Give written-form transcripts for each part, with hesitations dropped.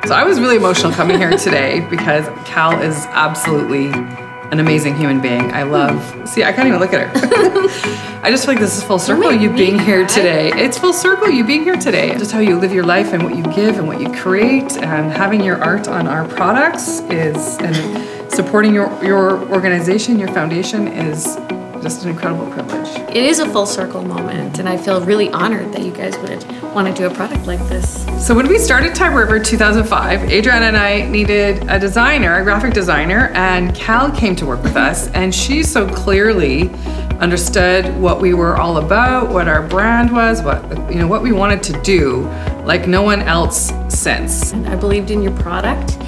So I was really emotional coming here today because Kal is absolutely an amazing human being. I can't even look at her. I just feel like this is full circle, you being here today. It's full circle, you being here today. Just how you live your life and what you give and what you create, and having your art on our products and supporting your organization, your foundation is just an incredible privilege. It is a full circle moment, and I feel really honored that you guys would want to do a product like this. So when we started Tiber River 2005, Adriana and I needed a designer, a graphic designer, and Kal came to work with us, and she so clearly understood what we were all about, what our brand was, what we wanted to do like no one else since. And I believed in your product,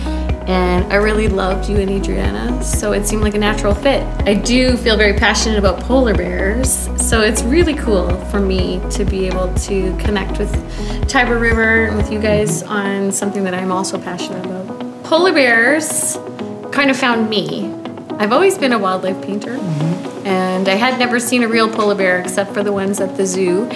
and I really loved you and Adriana, so it seemed like a natural fit. I do feel very passionate about polar bears, so it's really cool for me to be able to connect with Tiber River and with you guys on something that I'm also passionate about. Polar bears kind of found me. I've always been a wildlife painter, and I had never seen a real polar bear except for the ones at the zoo.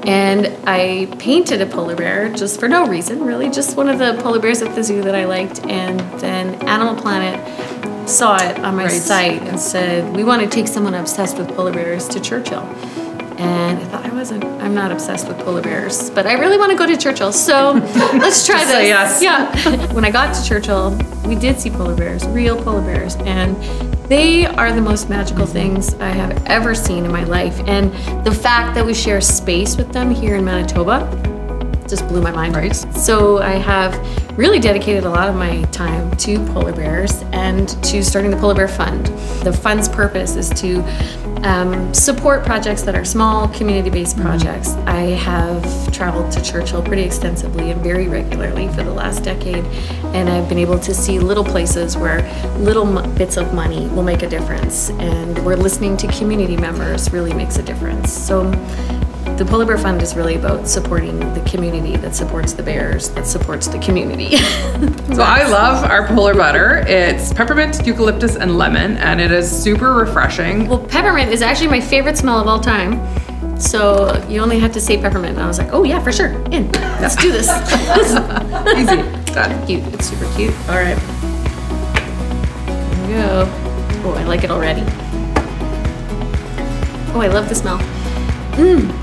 And I painted a polar bear just for no reason, really, just one of the polar bears at the zoo that I liked. And then Animal Planet saw it on my site and said, we want to take someone obsessed with polar bears to Churchill. And I thought, I'm not obsessed with polar bears, but I really want to go to Churchill, so let's try this. Yes. Yeah. When I got to Churchill, we did see polar bears, real polar bears, and they are the most magical things I have ever seen in my life. And the fact that we share space with them here in Manitoba just blew my mind. Right. So I have really dedicated a lot of my time to polar bears and to starting the Polar Bear Fund. The fund's purpose is to support projects that are small, community-based projects. I have traveled to Churchill pretty extensively and very regularly for the last decade, and I've been able to see little places where little bits of money will make a difference, and where listening to community members really makes a difference. So the Polar Bear Fund is really about supporting the community that supports the bears, that supports the community. So I love our polar butter. It's peppermint, eucalyptus, and lemon, and it is super refreshing. Well, peppermint is actually my favorite smell of all time. So you only had to say peppermint, and I was like, oh yeah, for sure, in. Let's do this. Easy, done. Cute, it's super cute. All right, here we go. Oh, I like it already. Oh, I love the smell.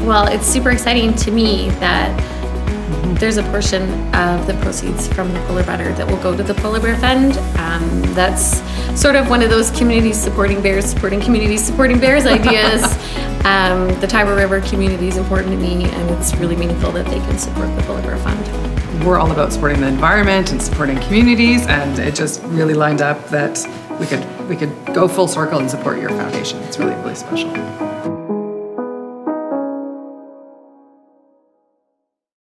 Well, it's super exciting to me that there's a portion of the proceeds from the polar butter that will go to the Polar Bear Fund. That's sort of one of those communities supporting bears, supporting communities supporting bears ideas. The Tiber River community is important to me, and it's really meaningful that they can support the Polar Bear Fund. We're all about supporting the environment and supporting communities, and it just really lined up that we could go full circle and support your foundation. It's really, really special.